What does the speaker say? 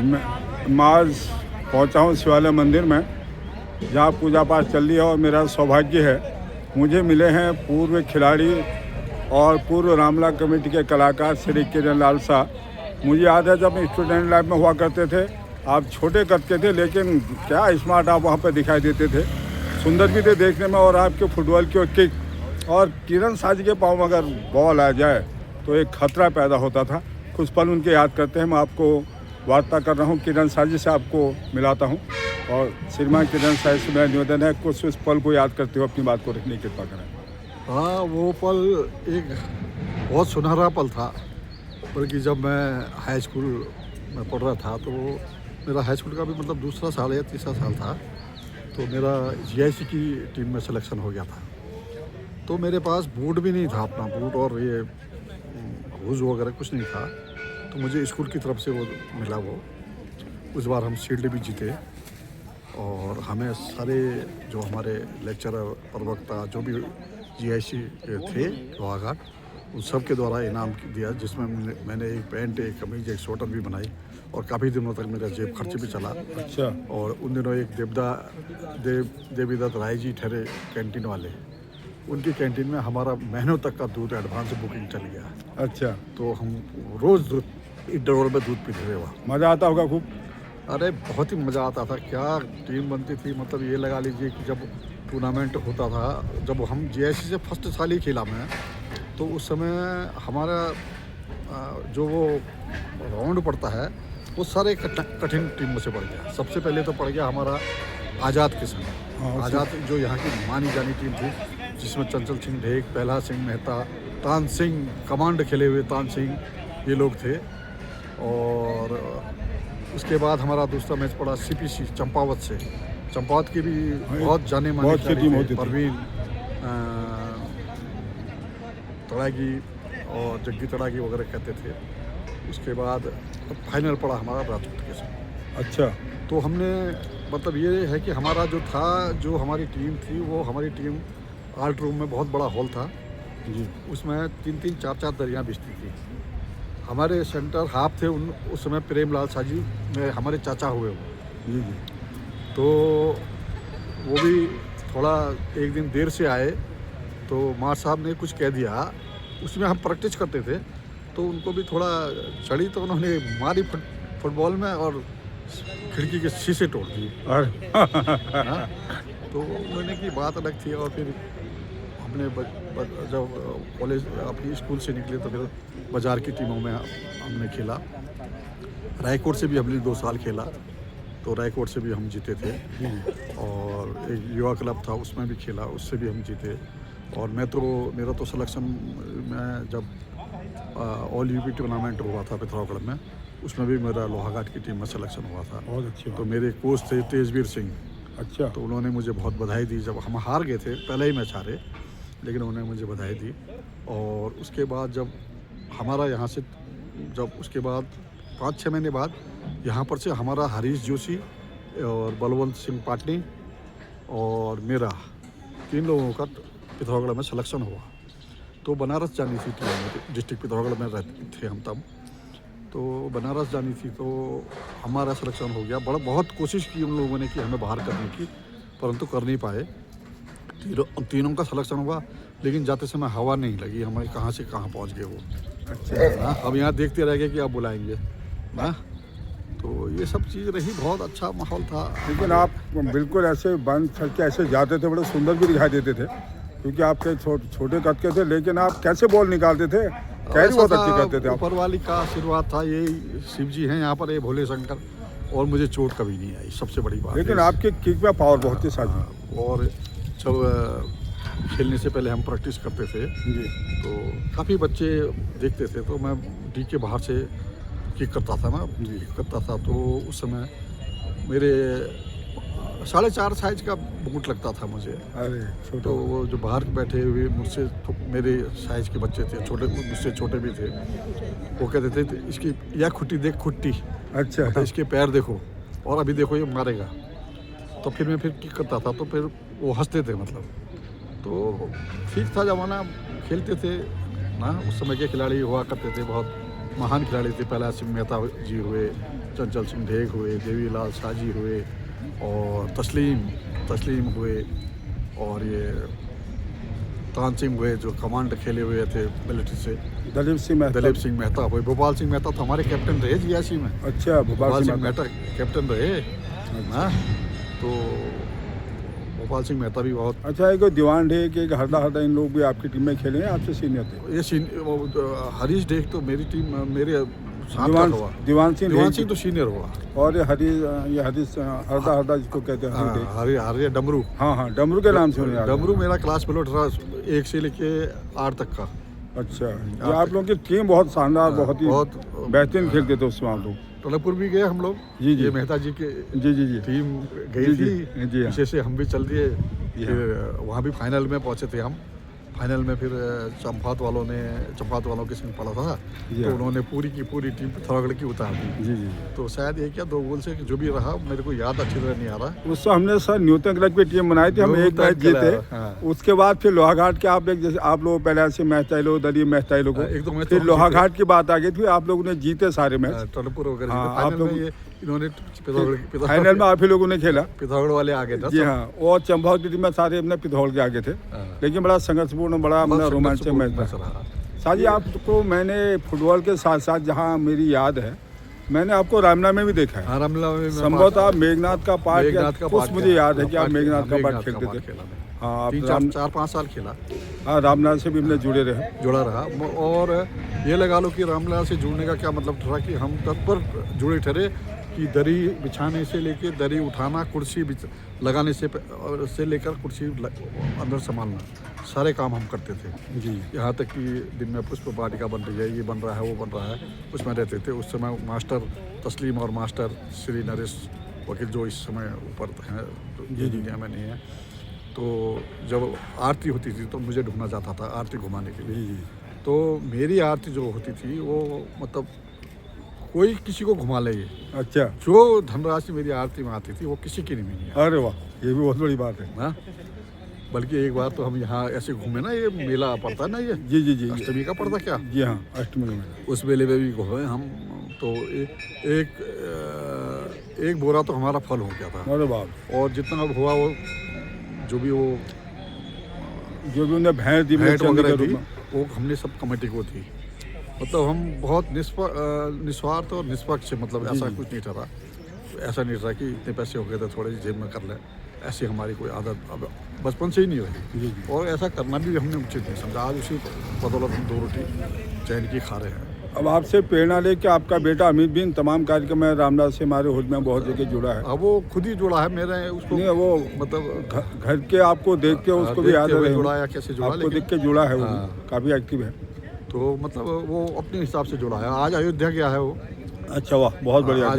मैं आज पहुंचा हूं शिवालय मंदिर में, जहां पूजा पाठ चल रही है। और मेरा सौभाग्य है, मुझे मिले हैं पूर्व खिलाड़ी और पूर्व रामला कमेटी के कलाकार श्री किरण लाल शाह। मुझे याद है जब स्टूडेंट लाइफ में हुआ करते थे, आप छोटे कद के थे लेकिन क्या स्मार्ट आप वहाँ पर दिखाई देते थे, सुंदर भी थे देखने में। और आपके फुटबॉल की किक और किरण शाह जी के पाँव में अगर बॉल आ जाए तो एक खतरा पैदा होता था। कुछ पल उनके याद करते हैं। मैं आपको वार्ता कर रहा हूँ, किरण शाह जी से आपको मिलाता हूँ। और श्रीमान किरण शाह से मेरा निवेदन है, कुछ उस पल को याद करते हुए अपनी बात को रखने की कृपा करें। हाँ, वो पल एक बहुत सुनहरा पल था। बल्कि जब मैं हाई स्कूल में पढ़ रहा था तो मेरा हाई स्कूल का भी मतलब दूसरा साल या तीसरा साल था, तो मेरा जीआईसी की टीम में सिलेक्शन हो गया था। तो मेरे पास बूट भी नहीं था, अपना बूट और ये हुज वगैरह कुछ नहीं था। तो मुझे स्कूल की तरफ से वो मिला। वो उस बार हम शील्ड भी जीते और हमें सारे जो हमारे लेक्चरर, प्रवक्ता, जो भी जीआईसी थे लोहाघाट, उन सब के द्वारा इनाम दिया, जिसमें मैंने एक पैंट, एक कमीज, एक स्वेटर भी बनाई। और काफ़ी दिनों तक मेरा जेब खर्च भी चला। अच्छा। और उन दिनों एक देवीदत्त राय जी ठहरे कैंटीन वाले, उनकी कैंटीन में हमारा महीनों तक का दूध एडवांस बुकिंग चल गया। अच्छा। तो हम रोज़ दूध, एक डोर में दूध पीते थे वहाँ। मज़ा आता होगा खूब। अरे बहुत ही मज़ा आता था। क्या टीम बनती थी, मतलब ये लगा लीजिए कि जब टूर्नामेंट होता था, जब हम जीआईसी से फर्स्ट साल ही खेला मैं, तो उस समय हमारा जो वो राउंड पड़ता है वो सारे कठिन टीम में से पड़ गया। सबसे पहले तो पड़ गया हमारा आज़ाद किस्म। आज़ाद जो यहाँ की मानी जानी टीम थी, जिसमें चंचल सिंह ढेक, पहला सिंह मेहता, तान सिंह, कमांड खेले हुए तान सिंह, ये लोग थे। और उसके बाद हमारा दूसरा मैच पड़ा सीपीसी चंपावत से। चंपावत की भी बहुत जाने मानी टीम होती थी। परवीन तड़ागी और जग्गी तड़ागी वगैरह कहते थे। उसके बाद फाइनल पड़ा हमारा राजपूत के साथ। अच्छा। तो हमने मतलब ये है कि हमारा जो था, जो हमारी टीम थी, वो हमारी टीम आर्ट रूम में बहुत बड़ा हॉल था जी, उसमें 3-3, 4-4 दरियाँ बिछती थी। हमारे सेंटर हाफ थे उस समय प्रेमलाल शाह जी में हमारे चाचा हुए वो जी। तो वो भी थोड़ा एक दिन देर से आए, तो मार साहब ने कुछ कह दिया। उसमें हम प्रैक्टिस करते थे, तो उनको भी थोड़ा चढ़ी, तो उन्होंने मारी फुटबॉल में और खिड़की के शीशे तोड़ दिए। तो उन्होंने की बात अलग थी। और फिर हमने जब कॉलेज अपनी स्कूल से निकले तो फिर बाज़ार की टीमों में हमने खेला। रायकोट से भी हमने 2 साल खेला, तो रायकोट से भी हम जीते थे। और एक युवा क्लब था, उसमें भी खेला, उससे भी हम जीते। और मेरा तो सिलेक्शन में जब ऑल यूपी टूर्नामेंट हुआ था पिथौरागढ़ में, उसमें भी मेरा लोहाघाट की टीम में सिलेक्शन हुआ था। बहुत अच्छी। तो मेरे कोच थे तेजवीर सिंह। अच्छा। तो उन्होंने मुझे बहुत बधाई दी। जब हम हार गए थे, पहले ही मैच हारे, लेकिन उन्होंने मुझे बधाई दी। और उसके बाद जब हमारा यहाँ से, जब उसके बाद 5-6 महीने बाद यहाँ पर से हमारा हरीश जोशी और बलवंत सिंह पाटनी और मेरा 3 लोगों का पिथौरागढ़ में सिलेक्शन हुआ। तो बनारस जानी थी टीम, डिस्ट्रिक्ट पिथौरागढ़ में रहते थे हम तब। तो बनारस जानी थी, तो हमारा सिलेक्शन हो गया। बहुत कोशिश की उन लोगों ने कि हमें बाहर करने की, परंतु कर नहीं पाए। तीनों का सिलेक्शन हुआ, लेकिन जाते समय हवा नहीं लगी, हमें कहाँ से कहाँ पहुँच गए वो। अच्छा। अब यहाँ देखते रह गए कि आप बुलाएंगे ना। तो ये सब चीज़ रही, बहुत अच्छा माहौल था। लेकिन आप बिल्कुल ऐसे बंद के ऐसे जाते थे, बड़े सुंदर भी दिखाई देते थे, क्योंकि आपके छोटे कद के थे। लेकिन आप कैसे बॉल निकालते थे? कैरी बहुत अच्छी करते थे आप। ऊपर वाली का आशीर्वाद था। ये शिव जी हैं यहाँ पर, ये भोले शंकर। और मुझे चोट कभी नहीं आई, सबसे बड़ी बात। लेकिन आपके किक में पावर बहुत थी साजी। और जब खेलने से पहले हम प्रैक्टिस करते थे जी, तो काफ़ी बच्चे देखते थे, तो मैं डी के बाहर से किक करता था ना जी, करता था। तो उस समय मेरे 4.5 साइज का बूट लगता था मुझे। अरे तो वो जो बाहर बैठे हुए मुझसे मेरे साइज के बच्चे थे, छोटे, मुझसे छोटे भी थे, वो कहते थे इसकी यह खुट्टी देख, खुट्टी। अच्छा। तो इसके पैर देखो, और अभी देखो ये मारेगा। तो फिर मैं किक करता था, तो फिर वो हंसते थे। मतलब तो ठीक था ज़माना, खेलते थे ना। उस समय के खिलाड़ी हुआ करते थे बहुत महान खिलाड़ी थे। पहला सिंह मेहता जी हुए, चंचल सिंह ढेग हुए, देवीलाल शाहजी हुए और तस्लीम हुए, और ये तान सिंह हुए जो कमांड खेले हुए थे मिलिट्री से। दलीप सिंह मेहता हुए, भोपाल सिंह मेहता तो हमारे कैप्टन रहे जियासी में। अच्छा, भोपाल सिंह मेहता कैप्टन रहे। हाँ, तो भोपाल सिंह मेहता भी बहुत अच्छा। एक दीवान ढेक, एक हरदा इन लोग भी आपकी टीम में खेले हैं, आपसे सीनियर थे? ये हरीश ढेक तो मेरी टीम मेरे साथ का हुआ। दीवान सिंह तो सीनियर हुआ। और ये हरीश हरदा जिसको कहते हैं, हरी डमरू। हाँ, डमरू के नाम से उन्हें याद है। डमरू मेरा क्लास फेलो था 1 से लेके 8 तक का। अच्छा, ये आप लोगों की टीम बहुत शानदार, बहुत ही बेहतरीन खेलते थे उसमें आप लोग। टोलापुर भी गए हम लोग। जी। ये मेहता जी के जी टीम गई थी। जी, पीछे से हम भी चल दिए। फिर वहाँ भी फाइनल में पहुँचे थे हम। फाइनल में फिर चंपावत वालों के संग पड़ा था, तो उन्होंने पूरी की पूरी टीम पिथौरागढ़ की उतार दी। जी। तो शायद 1 या 2 गोल से जो भी रहा, मेरे को याद अच्छी तरह नहीं आ रहा। उससे हमने सर न्यूटन क्लब की टीम बनाई थी, हम एक मैच जीते। उसके बाद फिर लोहाघाट के आप जैसे आप लोग पहले से मैच चाहे दलीप मैच चाहे लोग, फिर लोहाघाट की बात आ गई थी, आप लोगों ने जीते सारे मैच। टोलापुर वगैरह आप लोग इन्होंने फाइनल में आप ही लोगों ने खेला। पिथौरागढ़ वाले आगे थे। जी हाँ, और चंपावत की टीम में सारे अपने पिथौरागढ़ के आगे थे, लेकिन बड़ा संघर्षपूर्ण, बड़ा रोमांचक मैच था। साजी, आपको मैंने फुटबॉल के साथ साथ जहाँ मेरी याद है, मैंने आपको रामला में भी देखा है। रामला में संभवतः मेघनाथ का पार्ट, कुछ मुझे याद है कि आप मेघनाथ का पार्ट खेलते थे। हाँ, 4-5 साल खेला। हाँ, रामलाल से भी हमने जुड़ा रहा। और ये लगा लो कि रामलाल से जुड़ने का क्या मतलब था कि हम तत्पर जुड़े ठहरे कि दरी बिछाने से लेके दरी उठाना, कुर्सी लगाने से लेकर कुर्सी अंदर संभालना, सारे काम हम करते थे जी। यहाँ तक कि दिन में पुष्प वाटिका बन रही है, ये बन रहा है, वो बन रहा है, उसमें रहते थे। उस समय मास्टर तस्लीम और मास्टर श्री नरेश वकील, जो इस समय ऊपर हैं, जी दुनिया में नहीं है, तो जब आरती होती थी तो मुझे ढूंढना जाता था आरती घुमाने के लिए। तो मेरी आरती जो होती थी वो मतलब कोई किसी को घुमा ले। अच्छा, जो धनराशि मेरी आरती में आती थी वो किसी की नहीं है। अरे वाह, ये भी बहुत बड़ी बात है ना। बल्कि एक बार तो हम यहाँ ऐसे घूमे ना, ये मेला पड़ता है ना, ये जी अष्टमी का पड़ता क्या? जी हाँ, अष्टमी में। उस मेले में भी घूमे हम, तो एक बोरा तो हमारा फल हो गया था। अरे बाप। और जितना हुआ वो जो भी उन्हें भैंस दी वगैरह थी, वो हमने सब कमेटी को थी। मतलब हम बहुत निस्वार्थ और निष्पक्ष, मतलब ऐसा कुछ नहीं था। ऐसा नहीं था कि इतने पैसे हो गए थे थोड़े जेब में कर लें, ऐसी हमारी कोई आदत अब बचपन से ही नहीं रही। और ऐसा करना भी हमने उचित नहीं समझा। आज उसी बदौलत हम 2 रोटी चैन की खा रहे हैं। अब आपसे प्रेरणा लेके आपका बेटा अमित भी इन तमाम कार्यक्रम में रामलाल से हमारे हुड में बहुत जगह जुड़ा है। अब वो खुद ही जुड़ा है मेरे, उसको नहीं, वो मतलब घर के आपको देख के उसको भी याद है जुड़ा या कैसे जुड़ा, आपको देख के जुड़ा है, वो काफ़ी एक्टिव है। तो मतलब वो अपने हिसाब से जुड़ा है। आज अयोध्या गया है वो। अच्छा, वाह, बहुत बढ़िया।